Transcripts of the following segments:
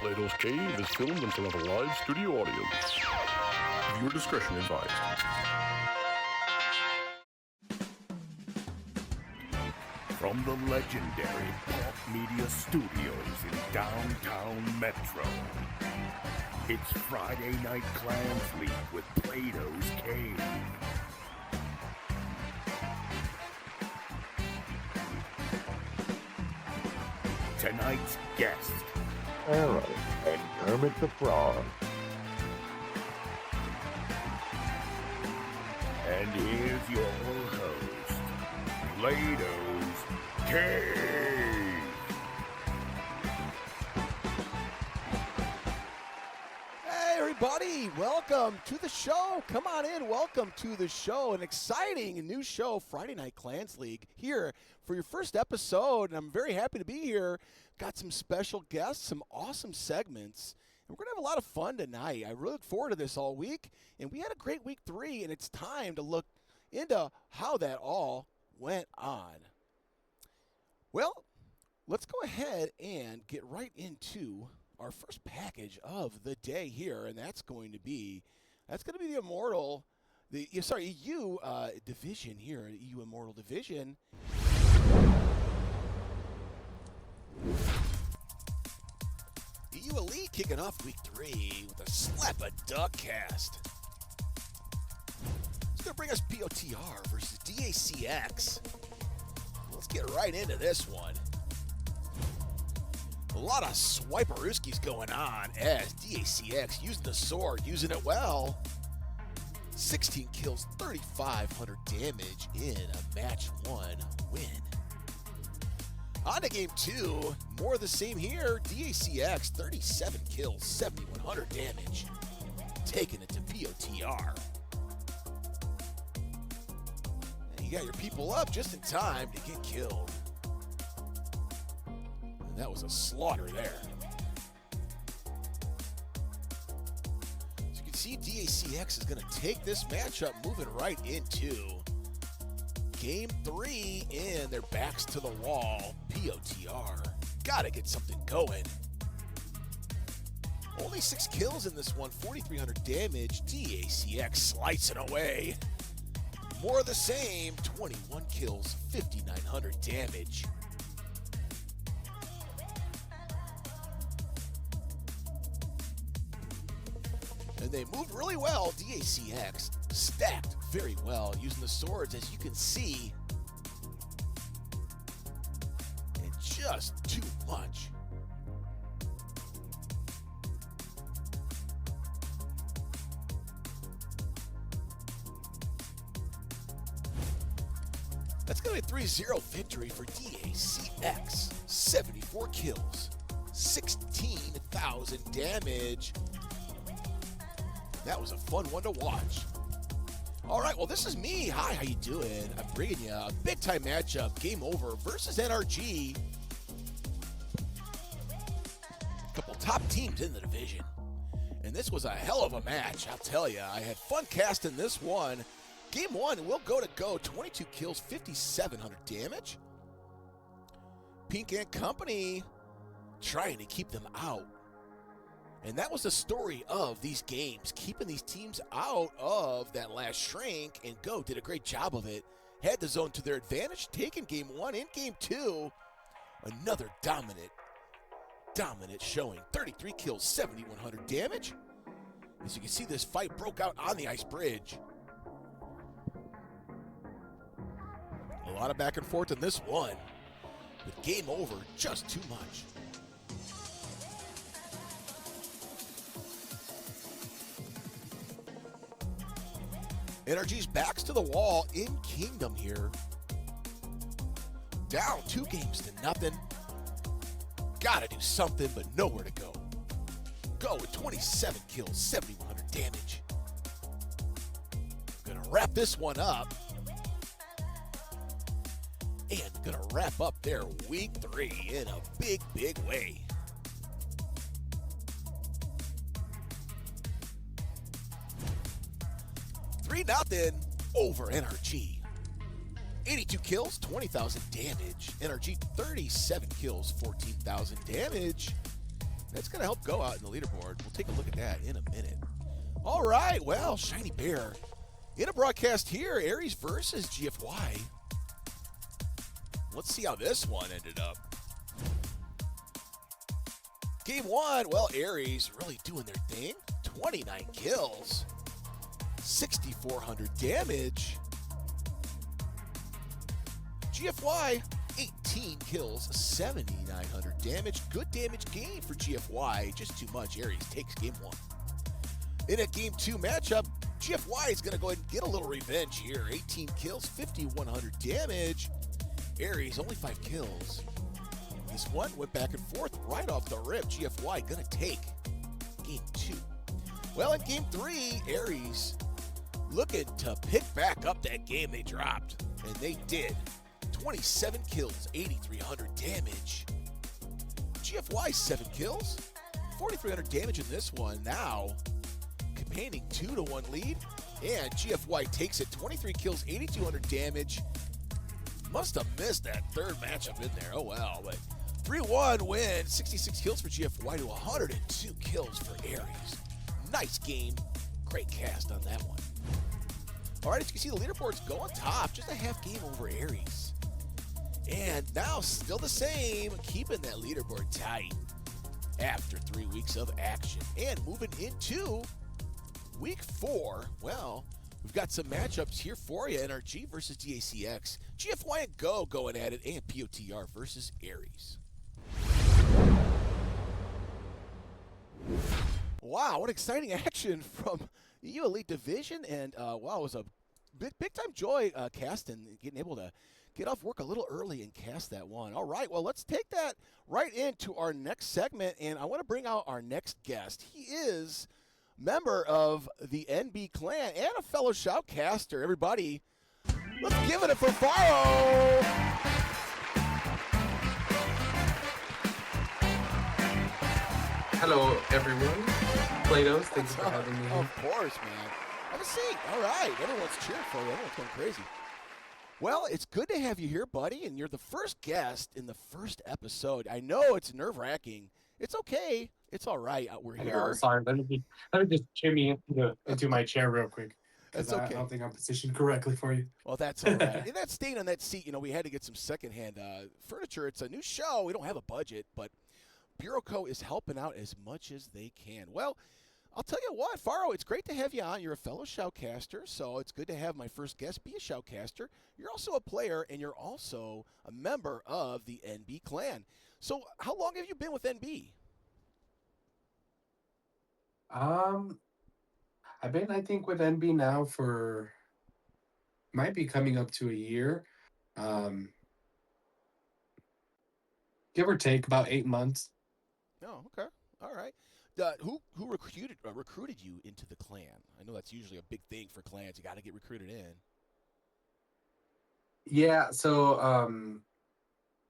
Plato's Cave is filmed in front of a live studio audience. Viewer discretion advised. From the legendary Pulp Media Studios in downtown Metro, it's Friday Night Clans League with Plato's Cave. Tonight's guest, Arrow and Kermit the Frog. and here's your host, Plato's Cave. Hey everybody, welcome to the show. Come on in, welcome to the show. An exciting new show, Friday Night Clans League, here for your first episode. And I'm very happy to be here. Got some special guests, some awesome segments. And we're going to have a lot of fun tonight. I really look forward to this all week. And we had a great week 3, and it's time to look into how that all went on. Well, let's go ahead and get right into our first package of the day here, and that's going to be the Immortal, EU division here, EU Immortal division. EU Elite kicking off week 3 with a slap a duck cast. It's gonna bring us POTR versus DACX. Let's get right into this one. A lot of swiperooskies going on as DACX using the sword, using it well. 16 kills, 3,500 damage in a match 1 win. On to game 2, more of the same here. DACX, 37 kills, 7,100 damage. Taking it to POTR. And you got your people up just in time to get killed. And that was a slaughter there. So you can see DACX is going to take this matchup, moving right into game 3, and their backs to the wall. POTR. Gotta get something going. Only 6 kills in this one, 4,300 damage. DACX slicing away. More of the same, 21 kills, 5,900 damage. And they moved really well. DACX stacked very well using the swords, as you can see. And just too much. That's going to be a 3-0 victory for DACX. 74 kills, 16,000 damage. That was a fun one to watch. All right, well, this is me. Hi, how you doing? I'm bringing you a big-time matchup, Game Over versus NRG. A couple top teams in the division. And this was a hell of a match, I'll tell you. I had fun casting this one. Game 1, we'll go, 22 kills, 5,700 damage. Pink and Company trying to keep them out. And that was the story of these games, keeping these teams out of that last shrink, and Go did a great job of it. Had the zone to their advantage, taking game 1. In game 2, another dominant showing. 33 kills, 7,100 damage. As you can see, this fight broke out on the ice bridge. A lot of back and forth in this one, but Game Over, just too much. NRG's backs to the wall in Kingdom here. Down 2 games to nothing. Gotta do something, but nowhere to go. Go with 27 kills, 7,100 damage. Gonna wrap this one up. And gonna wrap up their week 3 in a big, big way. Nothing over NRG. 82 kills, 20,000 damage. NRG 37 kills, 14,000 damage. That's going to help go out in the leaderboard. We'll take a look at that in a minute. All right, well, Shiny Bear. In a broadcast here, Aries versus GFY. Let's see how this one ended up. Game 1, well, Aries really doing their thing. 29 kills, 6,400 damage. GFY, 18 kills, 7,900 damage. Good damage gain for GFY. Just too much. Aries takes game 1. In a game 2 matchup, GFY is going to go ahead and get a little revenge here. 18 kills, 5,100 damage. Aries, only 5 kills. This one went back and forth right off the rip. GFY going to take game 2. Well, in game 3, Aries looking to pick back up that game they dropped. And they did. 27 kills, 8,300 damage. GFY 7 kills, 4,300 damage in this one. Now, campaigning 2-1 lead, and GFY takes it. 23 kills, 8,200 damage. Must have missed that third matchup in there. Oh well, but 3-1 win. 66 kills for GFY to 102 kills for Aries. Nice game. Great cast on that one. All right, as you can see, the leaderboard's go on top. Just a half game over Aries. And now still the same, keeping that leaderboard tight after 3 weeks of action. And moving into week 4, well, we've got some matchups here for you. NRG versus DACX. GFY and Go going at it. And POTR versus Aries. Wow, what exciting action from EU Elite Division. And, wow, it was a big-time joy casting, getting able to get off work a little early and cast that one. All right, well, let's take that right into our next segment. And I want to bring out our next guest. He is member of the NB clan and a fellow shoutcaster. Everybody, let's give it up for Faro. Hello, everyone. Platos, thank you for having me here. Of course, man. Have a seat. All right, everyone's cheering for you. Everyone's going crazy. Well, it's good to have you here, buddy, and you're the first guest in the first episode. I know it's nerve-wracking. It's okay. It's all right. We're I here. know, sorry, let me just shimmy into my chair real quick. That's 'Cause okay. I don't think I'm positioned correctly for you. Well, that's all right. And that's staying on that seat. You know, we had to get some secondhand furniture. It's a new show. We don't have a budget, but Bureau Co. is helping out as much as they can. Well, I'll tell you what, Faro, it's great to have you on. You're a fellow shoutcaster, so it's good to have my first guest be a shoutcaster. You're also a player, and you're also a member of the NB clan. So how long have you been with NB? I've been, I think, with NB now for might be coming up to a year. Give or take about 8 months. Oh, okay. All right. Who recruited you into the clan? I know that's usually a big thing for clans. You got to get recruited in. Yeah, so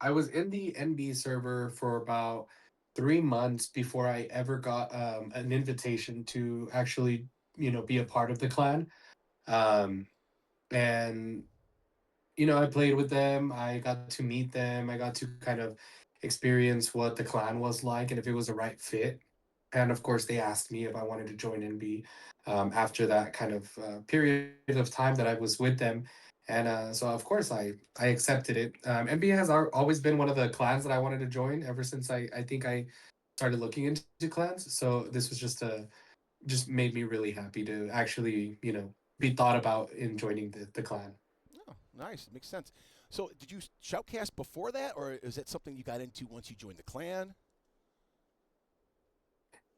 I was in the NB server for about 3 months before I ever got an invitation to actually, be a part of the clan. And I played with them. I got to meet them. I got to kind of experience what the clan was like and if it was a right fit. And of course, they asked me if I wanted to join NB after that kind of period of time that I was with them. And so, of course, I accepted it. NB has always been one of the clans that I wanted to join ever since I think I started looking into clans. So this was just made me really happy to actually, be thought about in joining the clan. Oh, nice. Makes sense. So did you shoutcast before that, or is that something you got into once you joined the clan?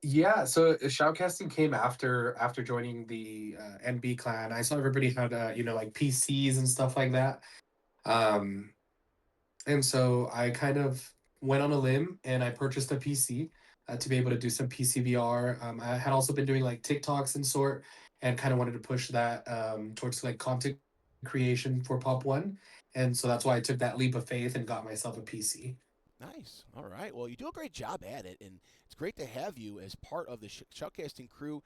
Yeah, so shoutcasting came after joining the NB clan. I saw everybody had like PCs and stuff like that, and so I kind of went on a limb and I purchased a PC to be able to do some PCVR. I had also been doing like TikToks and sort, and kind of wanted to push that towards like content creation for Pop One, and so that's why I took that leap of faith and got myself a PC. Nice. All right. Well, you do a great job at it, and it's great to have you as part of the shoutcasting crew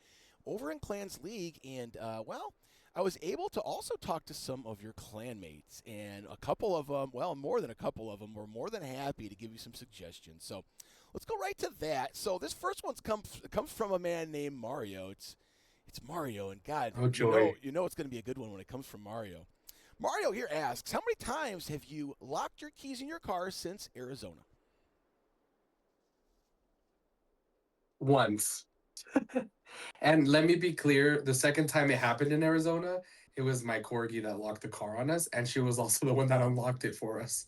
over in Clans League. And, well, I was able to also talk to some of your clanmates, and a couple of them, well, more than a couple of them, were more than happy to give you some suggestions. So let's go right to that. So this first one's comes from a man named Mario. It's Mario, and God, Oh, joy. you know it's going to be a good one when it comes from Mario. Mario here asks, how many times have you locked your keys in your car since Arizona? Once. And let me be clear, the second time it happened in Arizona, it was my corgi that locked the car on us, and she was also the one that unlocked it for us.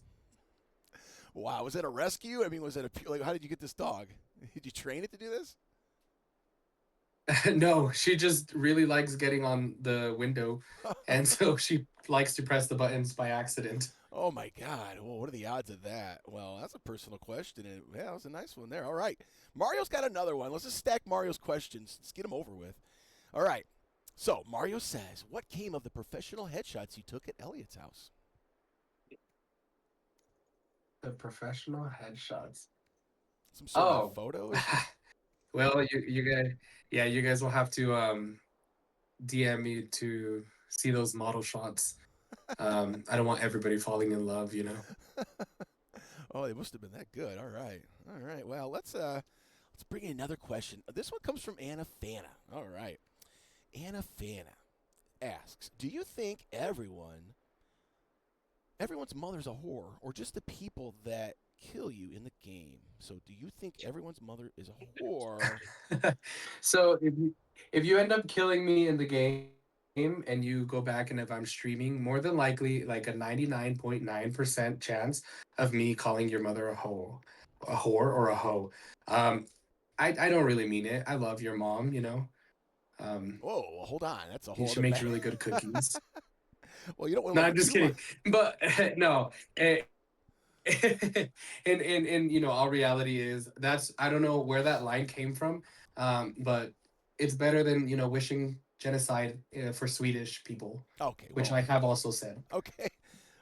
Wow, was it a rescue? I mean, was it like how did you get this dog? Did you train it to do this? No, she just really likes getting on the window, and so she likes to press the buttons by accident. Oh my God! Well, what are the odds of that? Well, that's a personal question, and yeah, that was a nice one there. All right, Mario's got another one. Let's just stack Mario's questions. Let's get them over with. All right. So Mario says, "What came of the professional headshots you took at Elliot's house?" The professional headshots. Some sort of Oh, photos. well, you guys, yeah, you guys will have to DM me to see those model shots. I don't want everybody falling in love, you know. Oh, they must have been that good. All right. All right. Well, let's bring in another question. This one comes from Anna Fana. All right. Anna Fana asks, "Do you think everyone's mother's a whore, or just the people that kill you in the game? So, do you think everyone's mother is a whore?" So if you end up killing me in the game and you go back and if I'm streaming, more than likely like a 99.9% chance of me calling your mother a whore or a hoe. Um, I don't really mean it. I love your mom, you know. Um, Whoa, well, hold on. That's a whole she other makes bag. really good cookies. Well, you don't want to No, love I'm her just too much. kidding. But no, in all reality is that's I don't know where that line came from, but it's better than wishing genocide for Swedish people, Okay, which well, I have also said. okay.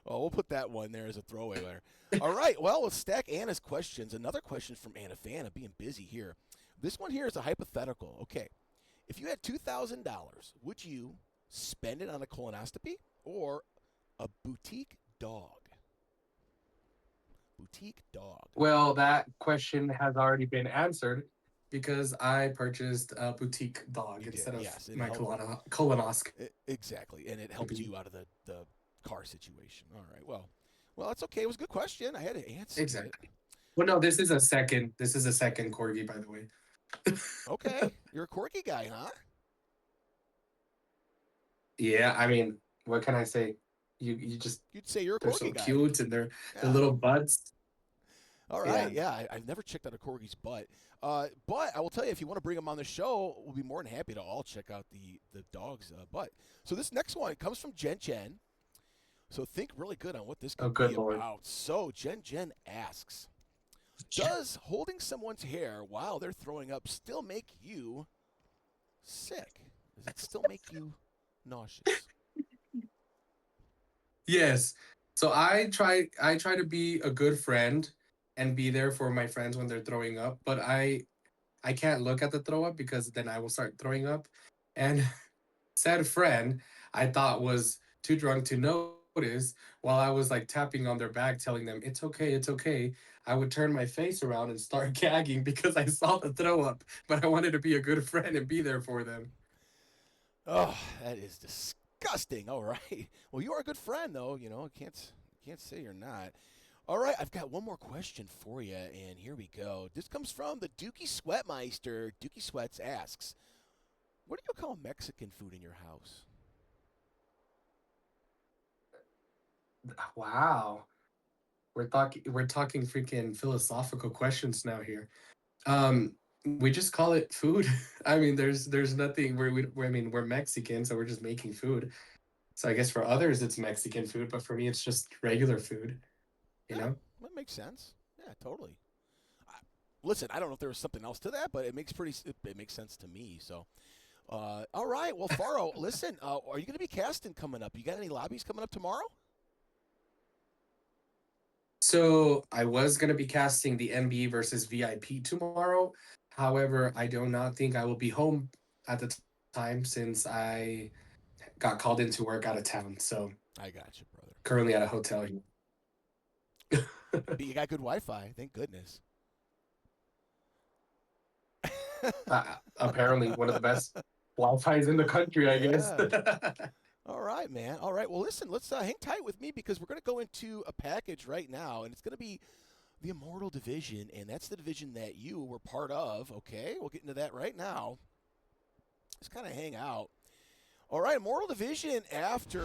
Well, we'll put that one there as a throwaway there. All right. Well, let's stack Anna's questions. Another question from Anna Fana, being busy here. This one here is a hypothetical. Okay. If you had $2,000, would you spend it on a colonoscopy or a boutique dog? Boutique dog. Well, that question has already been answered because I purchased a boutique dog You did, instead of yes. And it my helped. colonoscopy. Exactly. And it helped you out of the car situation. All right. Well, that's okay. It was a good question. I had to answer it. Exactly. Well, no, this is a second. This is a second corgi, by the way. Okay. You're a quirky guy, huh? Yeah, I mean, what can I say? You just You'd say you're a they're so quirky guy. cute and they're the Yeah. little butts. All Yeah. right. Yeah. I've never checked out a corgi's butt. But I will tell you, if you want to bring them on the show, we'll be more than happy to all check out the dog's butt. So this next one comes from Jen Jen. So think really good on what this Oh, could good be lord. about. So Jen Jen asks, does holding someone's hair while they're throwing up still make you sick? Does it still make you nauseous? Yes. So I try to be a good friend and be there for my friends when they're throwing up, but I can't look at the throw up because then I will start throwing up. And said friend I thought was too drunk to notice while I was like tapping on their back telling them it's okay, it's okay. I would turn my face around and start gagging because I saw the throw up, but I wanted to be a good friend and be there for them. Oh, that is disgusting. All right. Well, you are a good friend, though. You know, can't say you're not. All right, I've got one more question for you, and here we go. This comes from the Dookie Sweatmeister. Dookie Sweats asks, "What do you call Mexican food in your house?" Wow. We're talking freaking philosophical questions now here. Um, we just call it food. I mean, there's nothing. I mean, we're Mexican, so we're just making food. So I guess for others it's Mexican food, but for me it's just regular food. You Yeah, know. that makes sense. Yeah, totally. I, listen, I don't know if there was something else to that, but it makes sense to me. So, all right. Well, Faro, listen, are you going to be casting coming up? You got any lobbies coming up tomorrow? So I was gonna be casting the MB versus VIP tomorrow. However, I do not think I will be home at the time since I got called into work out of town. So I got you, brother. currently at a hotel here. But you got good Wi-Fi. Thank goodness. Apparently, one of the best Wi-Fi's in the country, I guess. All right, man. All right. Well, listen, let's hang tight with me because we're going to go into a package right now, and it's going to be the Immortal Division, and that's the division that you were part of. Okay, we'll get into that right now. Just kind of hang out. All right, Immortal Division after.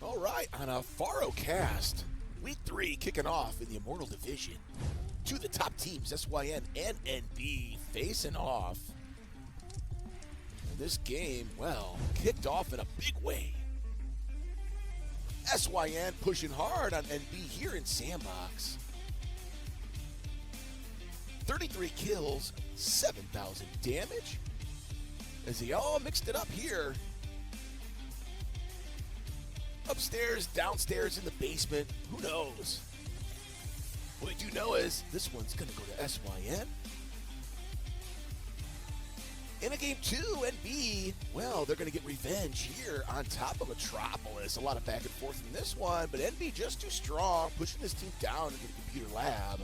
All right, on a Faro cast, week 3 kicking off in the Immortal Division. Two of the top teams, SYN and NB, facing off. And this game, well, kicked off in a big way. SYN pushing hard on NB here in Sandbox. 33 kills, 7,000 damage. As they all mixed it up here. Upstairs, downstairs, in the basement, who knows? What we do know is this one's going to go to SYN. In a game 2, NB, well, they're going to get revenge here on top of Metropolis. A lot of back and forth in this one, but NB just too strong, pushing this team down into the computer lab.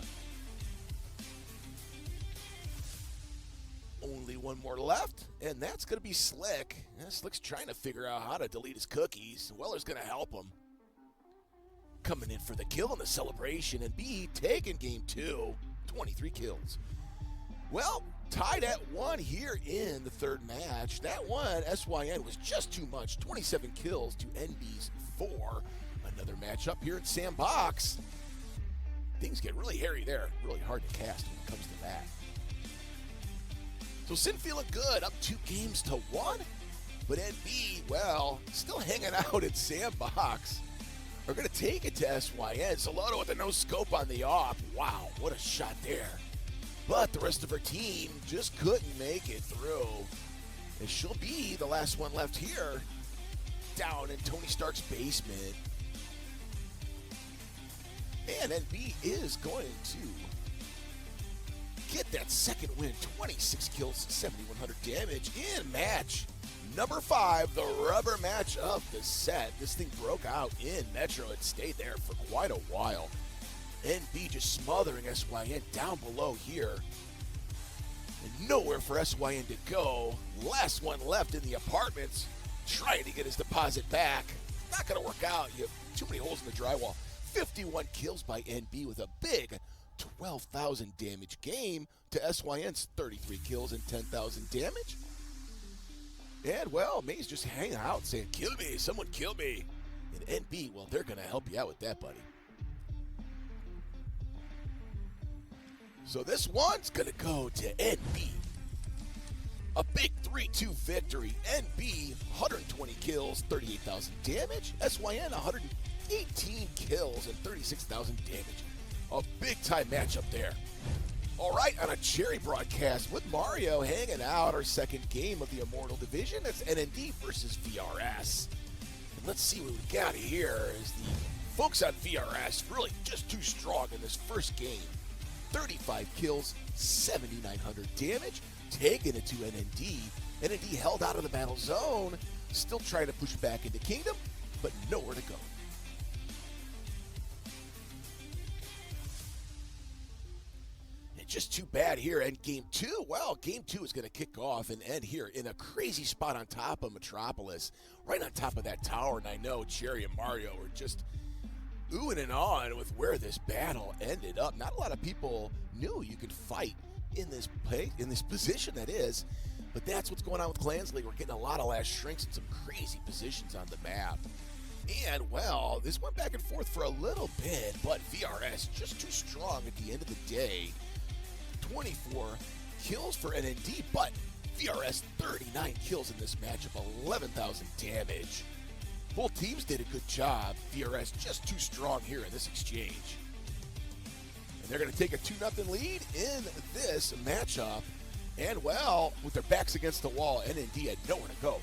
Only one more left, and that's going to be Slick. Yeah, Slick's trying to figure out how to delete his cookies. Weller's going to help him. Coming in for the kill in the celebration, and B taking game 2, 23 kills. Well, tied at 1 here in the third match. That one, SYN, was just too much. 27 kills to NB's 4. Another matchup here at Sandbox. Things get really hairy there. Really hard to cast when it comes to that. So Sin feeling good, up 2 games to 1. But NB, well, still hanging out at Sandbox. Are going to take it to SYN. Solano with a no scope on the off. Wow, what a shot there. But the rest of her team just couldn't make it through. And she'll be the last one left here, down in Tony Stark's basement. And NB is going to get that second win. 26 kills, 7,100 damage in match number 5, the rubber match of the set. This thing broke out in Metro. It stayed there for quite a while. NB just smothering SYN down below here. And nowhere for SYN to go. Last one left in the apartments, trying to get his deposit back. Not going to work out. You have too many holes in the drywall. 51 kills by NB with a big 12,000 damage game to SYN's 33 kills and 10,000 damage. And, well, May's just hanging out saying, kill me, someone kill me. And NB, well, they're going to help you out with that, buddy. So this one's going to go to NB. A big 3-2 victory. NB, 120 kills, 38,000 damage. SYN, 118 kills and 36,000 damage. A big-time matchup there. All right, on a cherry broadcast with Mario hanging out, our second game of the Immortal Division. That's NND versus VRS. And let's see what we got here as the folks on VRS really just too strong in this first game. 35 kills, 7,900 damage, taking it to NND. NND held out of the battle zone, still trying to push back into Kingdom, but nowhere to go. Just too bad here. And game 2, well, game 2 is going to kick off and end here in a crazy spot on top of Metropolis, right on top of that tower. And I know Cherry and Mario were just oohing and awing with where this battle ended up. Not a lot of people knew you could fight in this place, in this position that is, but that's what's going on with Clans League. We're getting a lot of last shrinks and some crazy positions on the map. And, well, this went back and forth for a little bit, but VRS just too strong at the end of the day. 24 kills for NND, but VRS 39 kills in this matchup, 11,000 damage. Both teams did a good job. VRS just too strong here in this exchange. And they're going to take a 2-0 lead in this matchup. And, well, with their backs against the wall, NND had nowhere to go.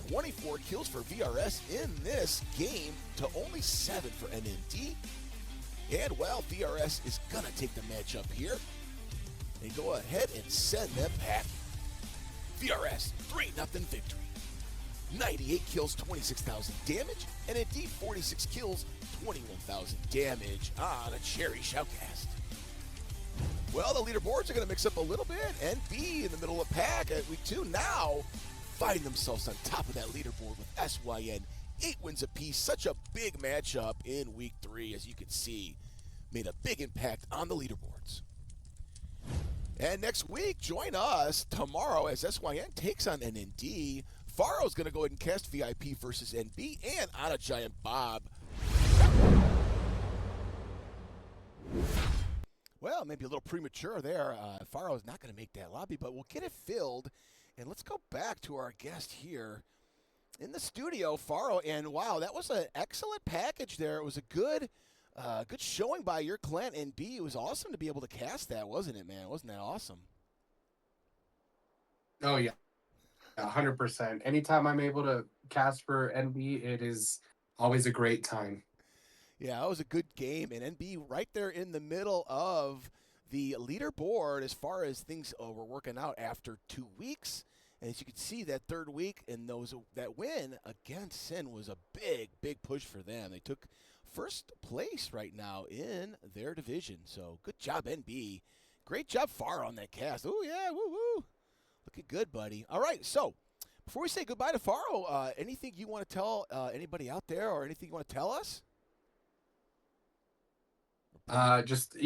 24 kills for VRS in this game to only 7 for NND. And, well, VRS is going to take the matchup here and go ahead and send them packing. VRS, 3-0 victory. 98 kills, 26,000 damage, and Indeed 46 kills, 21,000 damage on a Cherry Shoutcast. Well, the leaderboards are going to mix up a little bit. NB in the middle of the pack at week 2 now finding themselves on top of that leaderboard with SYN. 8 wins apiece. Such a big matchup in week 3, as you can see. Made a big impact on the leaderboards. And next week, join us tomorrow as SYN takes on an ND. Faro's going to go ahead and cast VIP versus NB and on a Giant Bob. Well, maybe a little premature there. Faro is not going to make that lobby, but we'll get it filled. And let's go back to our guest here in the studio, Faro. And wow, that was an excellent package there. It was a good showing by your clan, NB. It was awesome to be able to cast that, wasn't it, man? Wasn't that awesome? Oh, yeah. 100%. Anytime I'm able to cast for NB, it is always a great time. Yeah, that was a good game, and NB right there in the middle of the leaderboard as far as things were working out after 2 weeks. And as you can see, that third week and that win against Sin was a big, big push for them. They took first place right now in their division. So good job, NB. Great job, Faro, on that cast. Oh, yeah, woo-woo. Looking good, buddy. All right, so before we say goodbye to Faro, anything you want to tell anybody out there or anything you want to tell us? Just,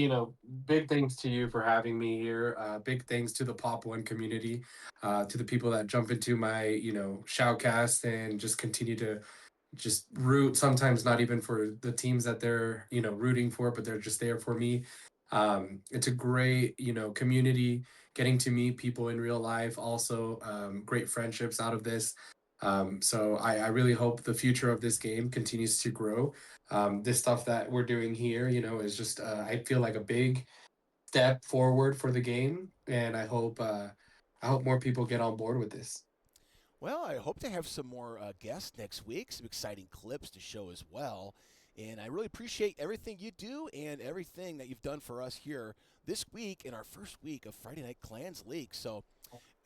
big thanks to you for having me here. Big thanks to the Pop One community, to the people that jump into my, shoutcast and just continue to just root, sometimes not even for the teams that they're, rooting for, but they're just there for me. It's a great, community, getting to meet people in real life, also great friendships out of this. So I really hope the future of this game continues to grow. This stuff that we're doing here, is just, I feel like a big step forward for the game. And I hope more people get on board with this. Well, I hope to have some more guests next week, some exciting clips to show as well. And I really appreciate everything you do and everything that you've done for us here this week in our first week of Friday Night Clans League. So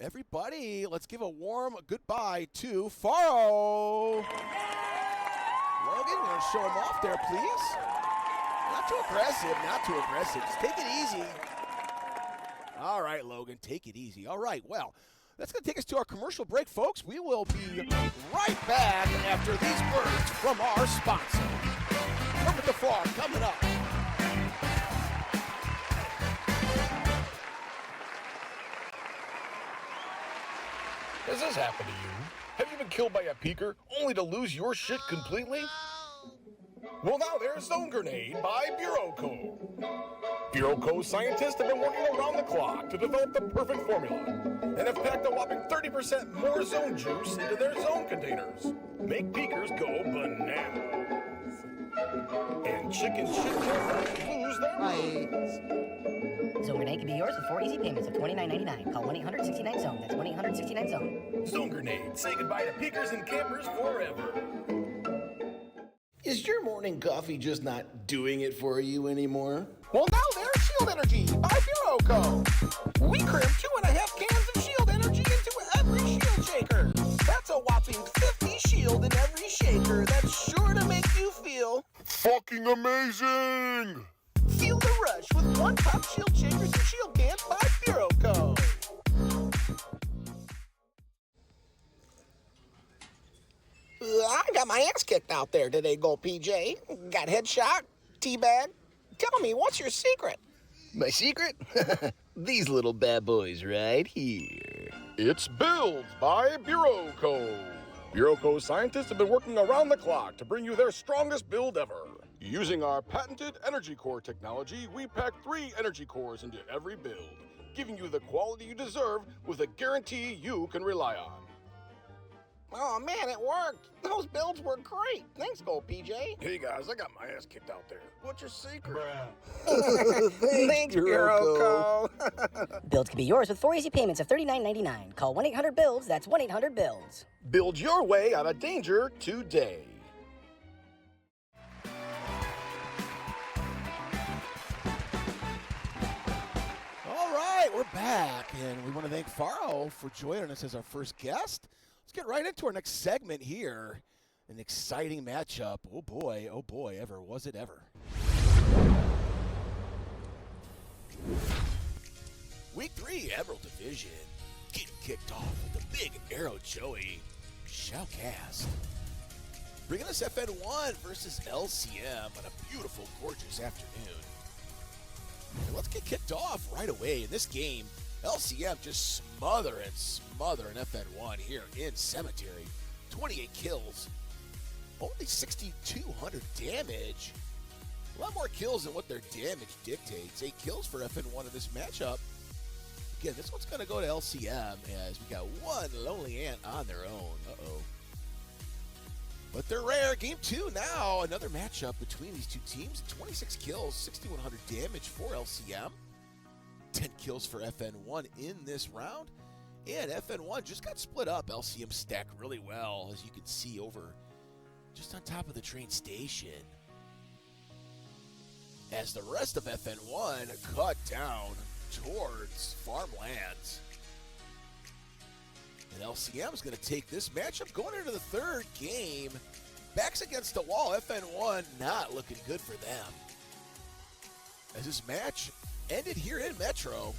everybody, let's give a warm goodbye to Faro. Logan, you want to show him off there, please? Not too aggressive, not too aggressive. Just take it easy. All right, Logan, take it easy. All right, well, that's going to take us to our commercial break, folks. We will be right back after these words from our sponsor. Kermit the Frog coming up. Has this happened to you? Have you been killed by a peeker only to lose your shit completely? Well, now there's Zone Grenade by Bureau Co. Bureau Co. scientists have been working around the clock to develop the perfect formula and have packed a whopping 30% more zone juice into their zone containers. Make peekers go bananas. And chicken shit cameras lose their minds. Zone Grenade can be yours with 4 easy payments of $29.99. Call 1-800-69-ZONE. That's 1-800-69-ZONE. Zone Grenade, say goodbye to peekers and campers forever. Is your morning coffee just not doing it for you anymore? Well, now there's Shield Energy by Bureau Co. We cram 2.5 cans of Shield Energy into every Shield shaker. That's a whopping 50 Shield in every shaker. That's sure to make you feel Fucking amazing! Feel the rush with one top Shield shakers and Shield cans by Bureau Co. I got my ass kicked out there today, Gold PJ. Got headshot, teabag. Tell me, what's your secret? My secret? These little bad boys right here. It's Builds by Bureau Co. Bureau Co scientists have been working around the clock to bring you their strongest build ever. Using our patented Energy Core technology, we pack 3 Energy Cores into every build, giving you the quality you deserve with a guarantee you can rely on. Oh man, it worked. Those builds were great. Thanks, Gold PJ. Hey guys, I got my ass kicked out there. What's your secret? Thanks, Bureau Co. Builds can be yours with 4 easy payments of $39.99. Call 1-800-BUILDS. That's 1-800-BUILDS. Build your way out of danger today. All right, we're back, and we want to thank Faro for joining us as our first guest. Let's get right into our next segment here. An exciting matchup. Oh boy, ever was it ever. Week 3 Emerald Division getting kicked off with the big Arrow Joey Shoutcast. Bringing us FN1 versus LCM on a beautiful, gorgeous afternoon. And let's get kicked off right away. In this game, LCM just smothering FN1 here in Cemetery. 28 kills, only 6,200 damage. A lot more kills than what their damage dictates. 8 kills for FN1 in this matchup. Again, this one's going to go to LCM as we got one lonely ant on their own. Uh-oh. But they're rare. Game 2 now. Another matchup between these two teams. 26 kills, 6,100 damage for LCM. 10 kills for FN1 in this round. And FN1 just got split up. LCM stacked really well, as you can see over just on top of the train station. As the rest of FN1 cut down towards farmlands. And LCM is going to take this matchup going into the third game. Backs against the wall. FN1 not looking good for them. As this match ended here in Metro.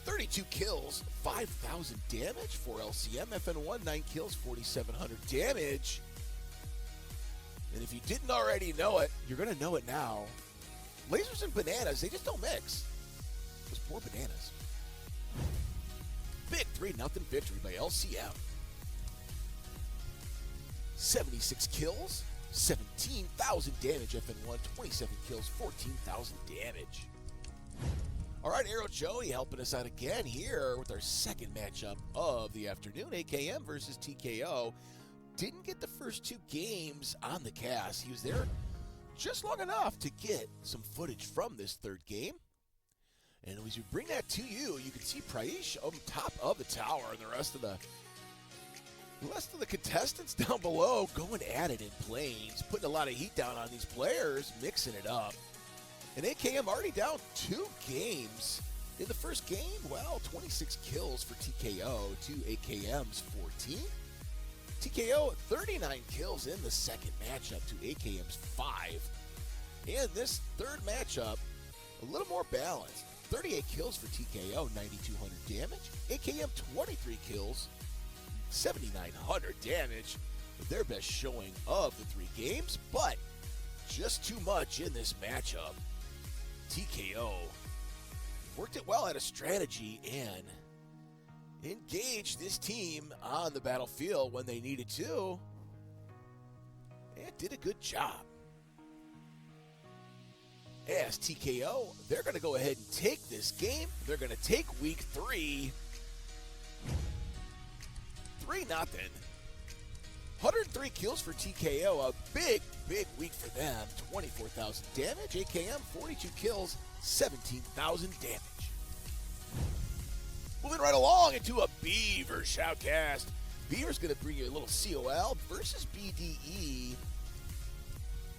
32 kills, 5,000 damage for LCM. FN1, 9 kills, 4,700 damage. And if you didn't already know it, you're going to know it now. Lasers and bananas, they just don't mix. Those poor bananas. Big 3-0 victory by LCM. 76 kills, 17,000 damage. FN1, 27 kills, 14,000 damage. All right, Arrow Joey helping us out again here with our second matchup of the afternoon. AKM versus TKO. Didn't get the first 2 games on the cast. He was there just long enough to get some footage from this third game. And as we bring that to you, you can see Praesh on top of the tower and the rest of the contestants down below going at it in planes, putting a lot of heat down on these players, mixing it up. And AKM already down 2 games. In the first game, well, 26 kills for TKO to AKM's 14. TKO 39 kills in the second matchup to AKM's 5. And this third matchup, a little more balanced. 38 kills for TKO, 9,200 damage. AKM 23 kills, 7,900 damage. With their best showing of the 3 games, but just too much in this matchup. TKO worked it well at a strategy and engaged this team on the battlefield when they needed to, and did a good job. As TKO, they're going to go ahead and take this game. They're going to take week 3. 3-0. 103 kills for TKO. A big week for them. 24,000 damage. AKM, 42 kills, 17,000 damage. Moving right along into a Beaver Shoutcast. Beaver's going to bring you a little COL versus BDE.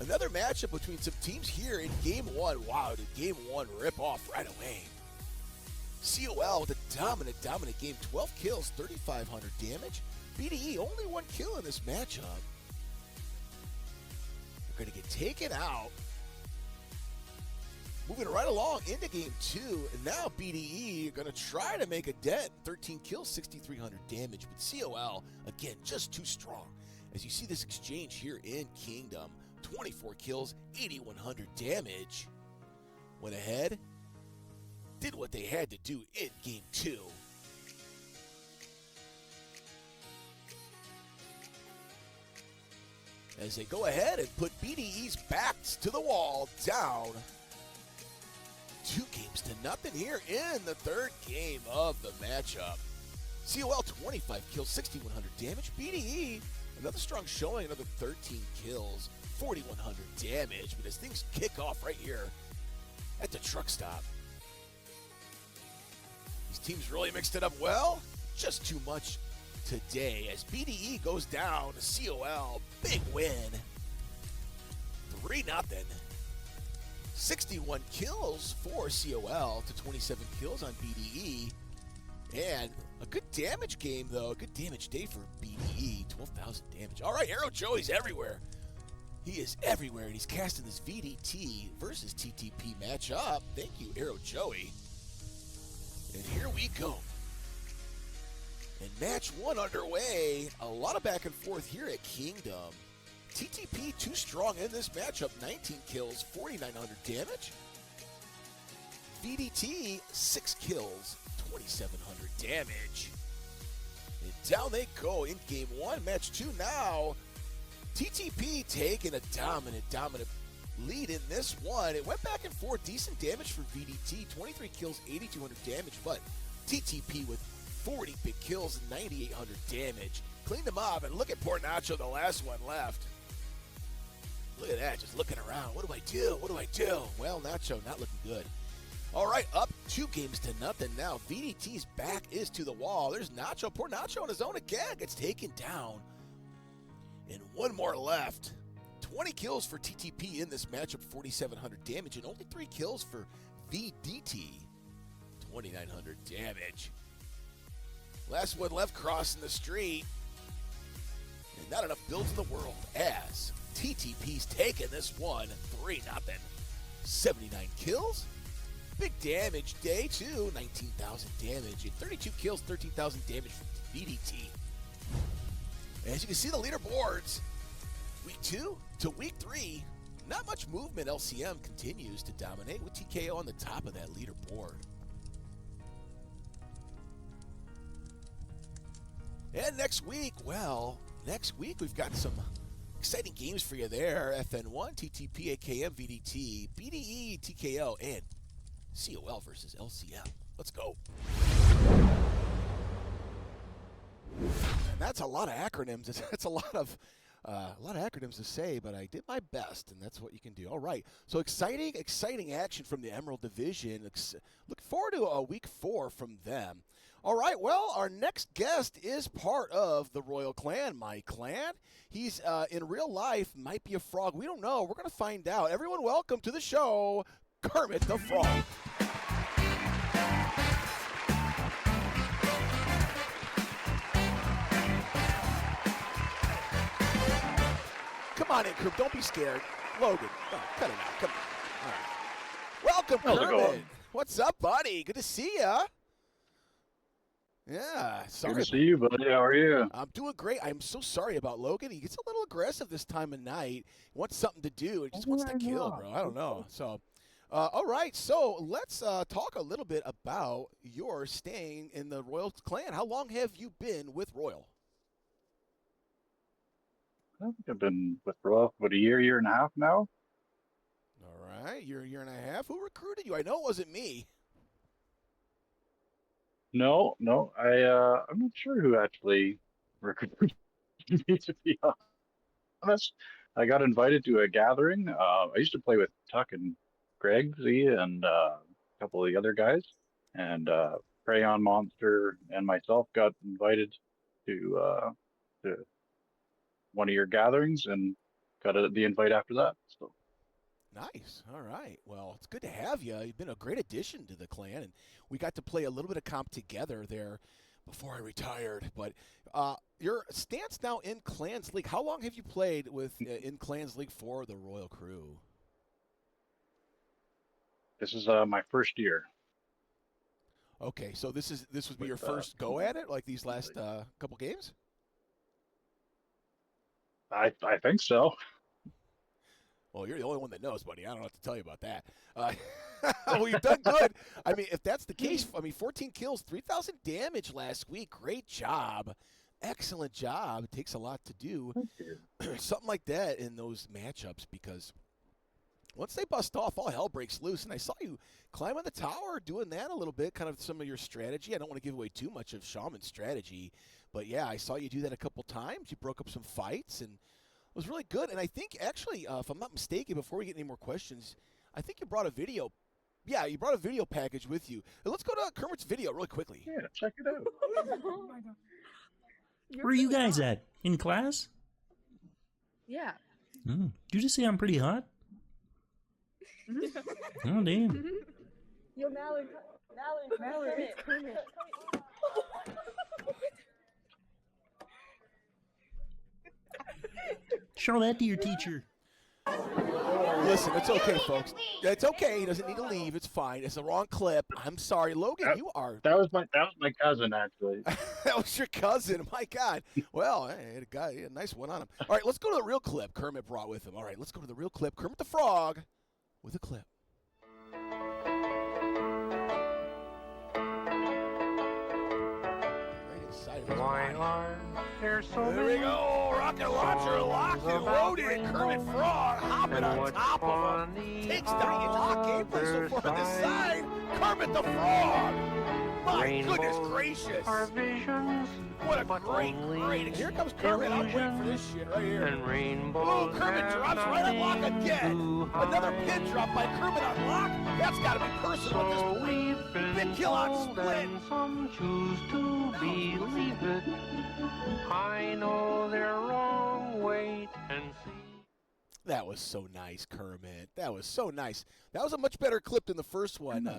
Another matchup between some teams here in Game 1. Wow, did Game 1 rip off right away. COL with a dominant game. 12 kills, 3,500 damage. BDE only 1 kill in this matchup. They're going to get taken out. Moving right along into Game 2, and now BDE are going to try to make a dent. 13 kills, 6,300 damage, but COL, again, just too strong. As you see this exchange here in Kingdom, 24 kills, 8,100 damage. Went ahead, did what they had to do in Game 2. As they go ahead and put BDE's backs to the wall, down 2 games to nothing here in the third game of the matchup. COL 25 kills, 6,100 damage. BDE, another strong showing, another 13 kills, 4,100 damage. But as things kick off right here at the truck stop, these teams really mixed it up well. Just too much today as BDE goes down. COL, big win. 3-0. 61 kills for COL to 27 kills on BDE. And a good damage game, though. A good damage day for BDE. 12,000 damage. All right, Arrow Joey's everywhere. He is everywhere, and he's casting this VDT versus TTP matchup. Thank you, Arrow Joey. And here we go. And match one underway. A lot of back and forth here at Kingdom. TTP too strong in this matchup. 19 kills, 4,900 damage. VDT, 6 kills, 2,700 damage. And down they go in game one. Match two now. TTP taking a dominant lead in this one. It went back and forth. Decent damage for VDT. 23 kills, 8,200 damage. But TTP with 40 big kills and 9,800 damage. Cleaned them up. And look at poor Nacho, the last one left. Look at that, just looking around. What do I do? What do I do? Well, Nacho not looking good. All right, up 2 games to nothing now. VDT's back is to the wall. There's Nacho. Poor Nacho on his own again. Gets taken down. And one more left. 20 kills for TTP in this matchup, 4,700 damage, and only 3 kills for VDT, 2,900 damage. Last one left crossing the street. And not enough builds in the world as TTP's taking this one, 3-0. 79 kills. Big damage day, too. 19,000 damage. And 32 kills, 13,000 damage from VDT. As you can see the leaderboards, week 2 to week 3, not much movement. LCM continues to dominate with TKO on the top of that leaderboard. And next week we've got some exciting games for you there. FN1, TTP, AKM, VDT, BDE, TKO, and COL versus LCM. Let's go. And that's a lot of acronyms. That's a lot of acronyms to say, but I did my best, and that's what you can do. All right. So exciting action from the Emerald Division. Look forward to a week 4 from them. All right. Well, our next guest is part of the Royal Clan, my clan. He's in real life might be a frog. We don't know. We're going to find out. Everyone, welcome to the show, Kermit the Frog. Come on in, Kermit. Don't be scared. Logan, cut it out. Come on. All right. Welcome, How's it Kermit. going? What's up, buddy? Good to see ya. Yeah, sorry. Good to see you, buddy. How are you? I'm doing great. I'm so sorry about Logan. He gets a little aggressive this time of night. He wants something to do. He just wants to kill, bro. I don't know. So, all right. So let's talk a little bit about your staying in the Royal Clan. How long have you been with Royal? I think I've been with Royal for about a year and a half now. All right. You're a year and a half. Who recruited you? I know it wasn't me. No, I'm not sure who actually recruited me, to be honest. I got invited to a gathering. I used to play with Tuck and Greg Z and a couple of the other guys, and Crayon Monster and myself got invited to one of your gatherings and got the invite after that. So Nice. All right. Well, it's good to have you. You've been a great addition to the clan, and we got to play a little bit of comp together there before I retired. But your stance now in Clans League, how long have you played with in Clans League for the Royal Crew? this is my first year. Okay, so this would be your first go at it, like these last couple games? I think so. Well, you're the only one that knows, buddy. I don't know what to tell you about that. Well, you've done good. I mean, if that's the case, 14 kills, 3,000 damage last week. Great job. Excellent job. It takes a lot to do something like that in those matchups because once they bust off, all hell breaks loose. And I saw you climb on the tower doing that a little bit, kind of some of your strategy. I don't want to give away too much of Shaman's strategy, but yeah, I saw you do that a couple times. You broke up some fights and it was really good. And I think actually, if I'm not mistaken, before we get any more questions, I think you brought a video. Yeah, you brought a video package with you. And let's go to Kermit's video really quickly. Yeah, check it out. Where are you guys at? In class? Yeah. Did you just say I'm pretty hot? Oh, damn. Yo, Mallory, Kermit. Show that to your teacher. Listen, it's okay, folks. It's okay. He doesn't need to leave. It's fine. It's the wrong clip. I'm sorry, Logan. You are. That was my cousin actually. That was your cousin. My God. Well, hey, he had a nice one on him. All right, let's go to the real clip Kermit brought with him. All right, let's go to the real clip. Kermit the Frog with a clip. Very excited. Why are there so There we go. Rocket launcher locked and loaded. Kermit Frog hopping on top of him. Takes down the top gameplay so far on this side. Kermit the Frog. My goodness gracious. Our visions, What a great. And here comes Kermit. I'm waiting for this shit right here. and rainbows. Ooh, Kermit drops right on lock again. Another pin drop by Kermit on lock. That's got to be personal at this point. Big kill on split. And some choose to believe it. I know they're wrong. Wait and see. That was so nice, Kermit. That was so nice. That was a much better clip than the first one.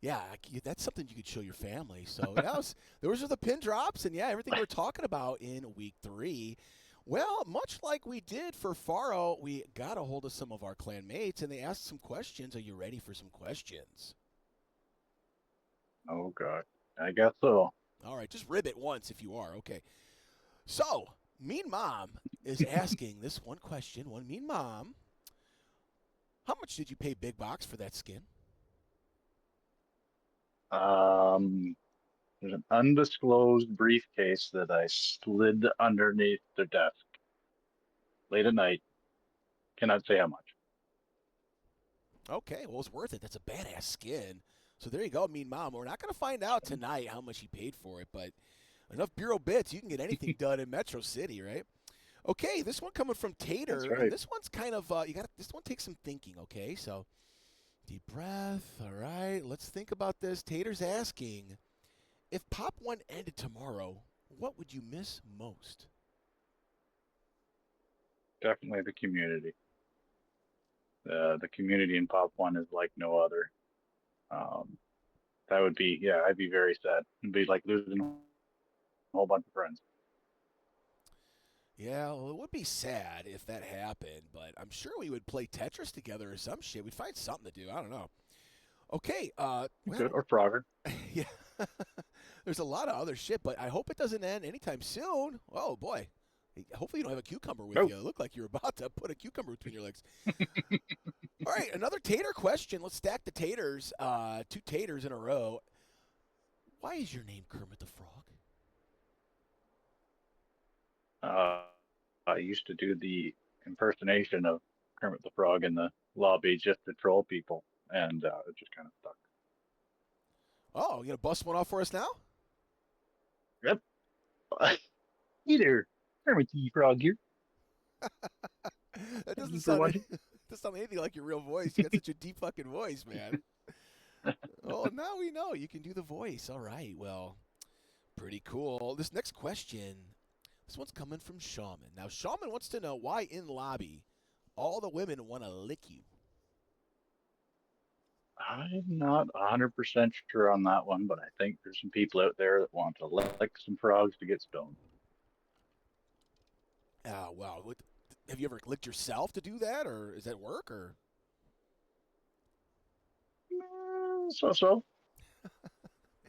Yeah, that's something you could show your family. So those are the pin drops, and yeah, everything we're talking about in week 3. Well, much like we did for Faro, we got a hold of some of our clan mates, and they asked some questions. Are you ready for some questions? Oh God, I guess so. All right, just rib it once if you are. Okay. So, Mean Mom is asking this one question. One Mean Mom. How much did you pay Big Box for that skin? There's an undisclosed briefcase that I slid underneath the desk late at night. Cannot say how much. Okay, well, it's worth it. That's a badass skin. So there you go, Mean Mom. We're not going to find out tonight how much he paid for it, but enough Bureau bits, you can get anything done in Metro City, right? Okay, this one coming from Tater. That's right. And this one's kind of this one takes some thinking. Okay, so deep breath. All right, let's think about this. Tater's asking, if Pop 1 ended tomorrow, what would you miss most? Definitely the community. The community in Pop 1 is like no other. That would be, yeah, I'd be very sad. It'd be like losing a whole bunch of friends. Yeah, well, it would be sad if that happened, but I'm sure we would play Tetris together or some shit. We'd find something to do. I don't know. Okay. Good, or Frogger. Yeah. There's a lot of other shit, but I hope it doesn't end anytime soon. Oh, boy. Hopefully you don't have a cucumber with you. It looked like you were about to put a cucumber between your legs. All right, another Tater question. Let's stack the taters. 2 taters in a row. Why is your name Kermit the Frog? I used to do the impersonation of Kermit the Frog in the lobby just to troll people, and it just kind of stuck. Oh, you going to bust one off for us now? Yep. Hey there, Kermit the Frog here. That doesn't sound anything like your real voice. You got such a deep fucking voice, man. Oh, now we know you can do the voice. All right, well, pretty cool. This next question, this one's coming from Shaman. Now, Shaman wants to know why in lobby all the women want to lick you. I'm not 100% sure on that one, but I think there's some people out there that want to lick some frogs to get stoned. Wow. Have you ever licked yourself to do that, or does that work, or? So.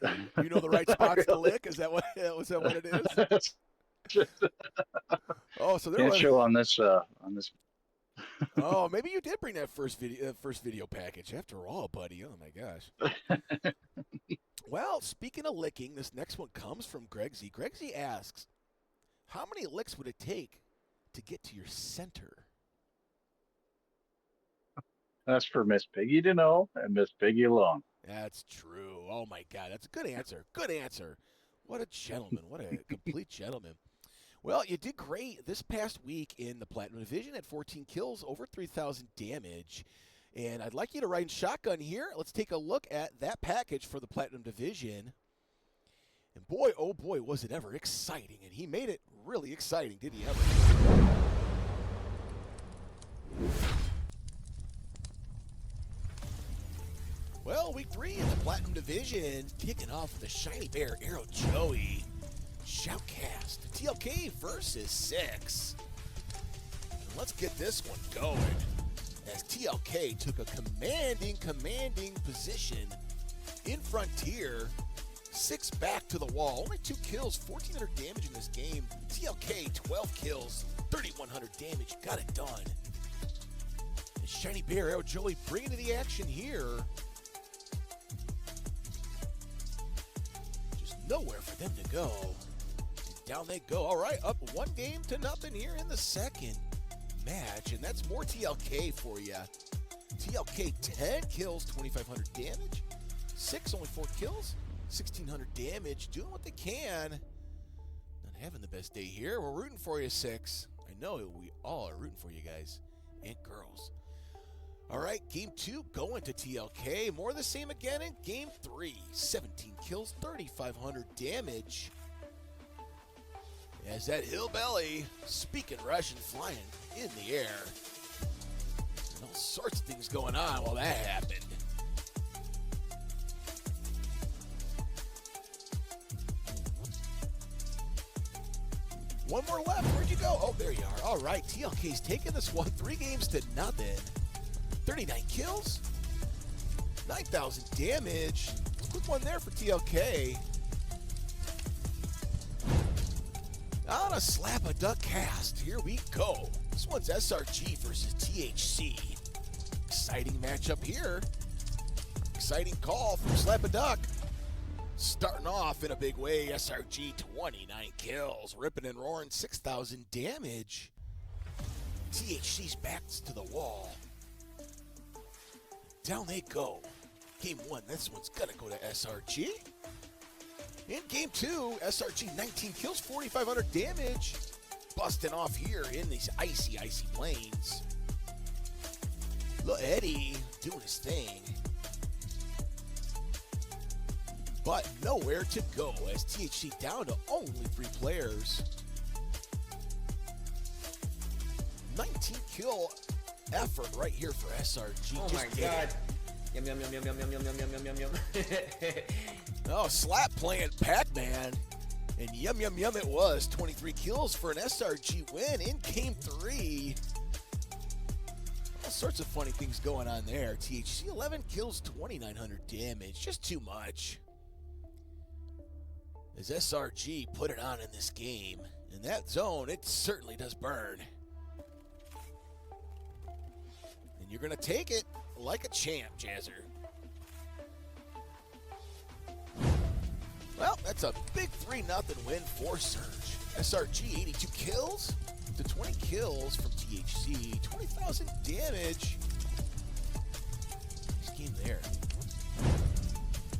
You know the right spots to lick? Is that what it is? Oh, so can't show on this. Oh, maybe you did bring that first video package. After all, buddy. Oh my gosh. Well, speaking of licking, this next one comes from Greg Z. Greg Z asks, how many licks would it take to get to your center? That's for Miss Piggy to know, and Miss Piggy alone. That's true. Oh my God, that's a good answer. Good answer. What a gentleman. What a complete gentleman. Well, you did great this past week in the Platinum Division at 14 kills, over 3,000 damage. And I'd like you to ride in shotgun here. Let's take a look at that package for the Platinum Division. And boy, oh boy, was it ever exciting. And he made it really exciting, did he ever? Well, week 3 in the Platinum Division, kicking off with the Shiny Bear Arrow Joey. Shoutcast. TLK versus 6. And let's get this one going. As TLK took a commanding position in Frontier. 6 back to the wall. Only 2 kills, 1,400 damage in this game. TLK, 12 kills, 3,100 damage. Got it done. And Shiny Bear, Arrow Joey bringing to the action here. Just nowhere for them to go. And down they go. All right, up 1-0 here in the second match. And that's more TLK for you. TLK, 10 kills, 2,500 damage. 6, only 4 kills. 1,600 damage, doing what they can. Not having the best day here. We're rooting for you, 6. I know we all are rooting for you guys and girls. All right, game 2 going to TLK. More of the same again in game 3. 17 kills, 3,500 damage. As that hillbilly, speaking Russian, flying in the air. And all sorts of things going on while that happened. One more left. Where'd you go? Oh, there you are. All right, TLK's taking this one 3-0. 39 kills, 9,000 damage. Quick one there for TLK. On a slap a duck cast. Here we go. This one's SRG versus THC. Exciting matchup here. Exciting call from Slap a Duck. Starting off in a big way, SRG 29 kills, ripping and roaring, 6,000 damage. THC's backs to the wall. Down they go. Game 1, this one's gonna go to SRG. In game 2, SRG 19 kills, 4,500 damage. Busting off here in these icy plains. Lil Eddie doing his thing. But nowhere to go as THC down to only 3 players. 19 kill effort right here for SRG. Oh my god. Yum yum yum yum yum yum yum yum yum yum yum. Oh, Slap playing Pac-Man. And yum yum yum it was. 23 kills for an SRG win in game 3. All sorts of funny things going on there. THC 11 kills, 2,900 damage. Just too much. As SRG put it on in this game. In that zone, it certainly does burn. And you're going to take it like a champ, Jazzer. Well, that's a big 3-0 win for Surge. SRG 82 kills to 20 kills from THC. 20,000 damage. Nice game there.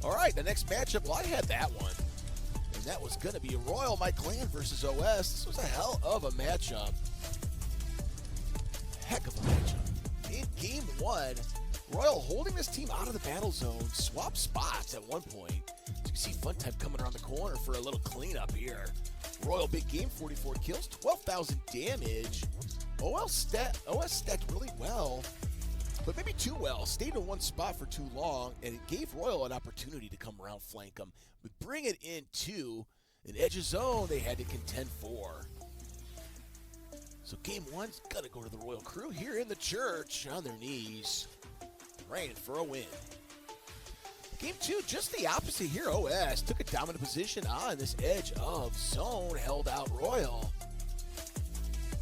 All right, the next matchup, well, I had that one. And that was going to be Royal My Clan versus OS. This was a hell of a matchup. Heck of a matchup. In game 1, Royal holding this team out of the battle zone. Swap spots at one point. So you can see Funtime coming around the corner for a little cleanup here. Royal big game, 44 kills, 12,000 damage. OS stacked really well, but maybe too well. Stayed in one spot for too long, and it gave Royal an opportunity to come around, flank them, but bring it into an edge of zone they had to contend for. So game 1's gonna go to the Royal crew here in the church on their knees, praying for a win. Game 2, just the opposite here. OS took a dominant position on this edge of zone, held out Royal.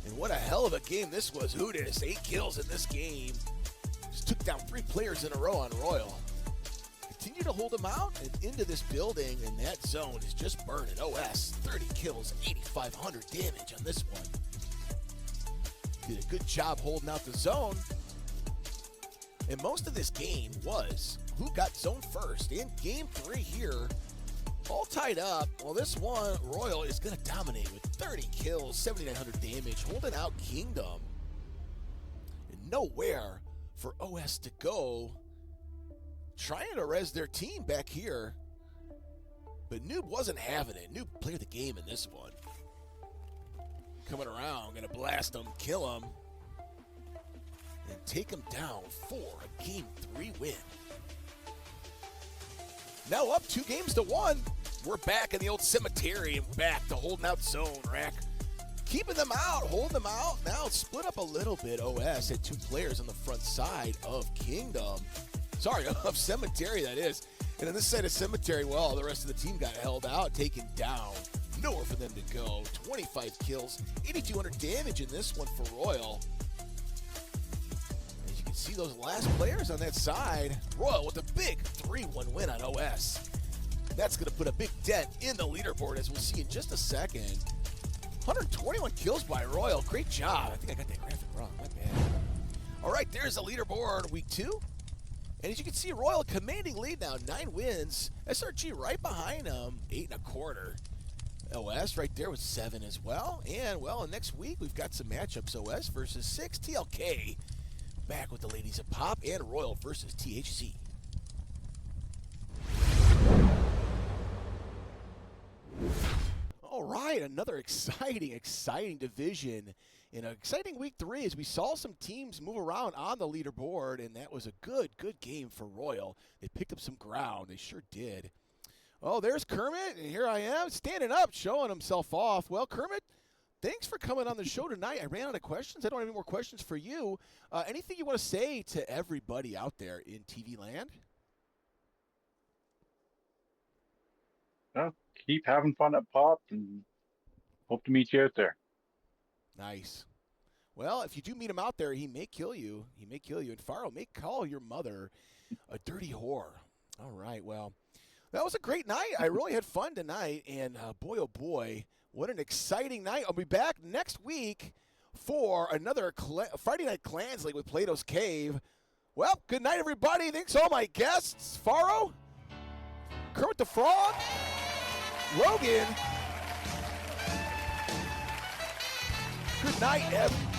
And what a hell of a game this was. Hoodis, 8 kills in this game. Just took down 3 players in a row on Royal. Continue to hold them out and into this building, and that zone is just burning. OS, 30 kills, 8,500 damage on this one. Did a good job holding out the zone. And most of this game was who got zone first. In game 3 here, all tied up. Well, this one, Royal is going to dominate with 30 kills, 7,900 damage, holding out Kingdom. And nowhere for OS to go. Trying to res their team back here. But Noob wasn't having it. Noob played the game in this one. Coming around, going to blast him, kill him, and take him down for a game 3 win. Now up 2-1. We're back in the old cemetery and back to holding out zone, Rack. Keeping them out, holding them out. Now it's split up a little bit. OS had 2 players on the front side of Kingdom. Sorry, of Cemetery, that is. And on this side of Cemetery, well, the rest of the team got held out, taken down. Nowhere for them to go. 25 kills, 8,200 damage in this one for Royal. As you can see, those last players on that side. Royal with a big 3-1 win on OS. That's going to put a big dent in the leaderboard, as we'll see in just a second. 121 kills by Royal. Great job. I think I got that graphic wrong. My bad. All right, there's the leaderboard, week 2. And as you can see, Royal commanding lead now, 9 wins. SRG right behind them, 8.25. OS right there with 7 as well. And, well, next week we've got some matchups. OS versus 6. TLK back with the ladies of Pop. And Royal versus THC. All right, another exciting division in an exciting week 3 as we saw some teams move around on the leaderboard, and that was a good game for Royal. They picked up some ground. They sure did. Oh, there's Kermit, and here I am standing up, showing himself off. Well, Kermit, thanks for coming on the show tonight. I ran out of questions. I don't have any more questions for you. Anything you want to say to everybody out there in TV land? Well, keep having fun at Pop, and hope to meet you out there. Nice. Well, if you do meet him out there, he may kill you. He may kill you. And Faro may call your mother a dirty whore. All right, well, that was a great night. I really had fun tonight. And boy, oh boy, what an exciting night. I'll be back next week for another Friday Night Clans League with Plato's Cave. Well, good night, everybody. Thanks to all my guests. Faro, Kermit the Frog, Logan. Good night, everybody.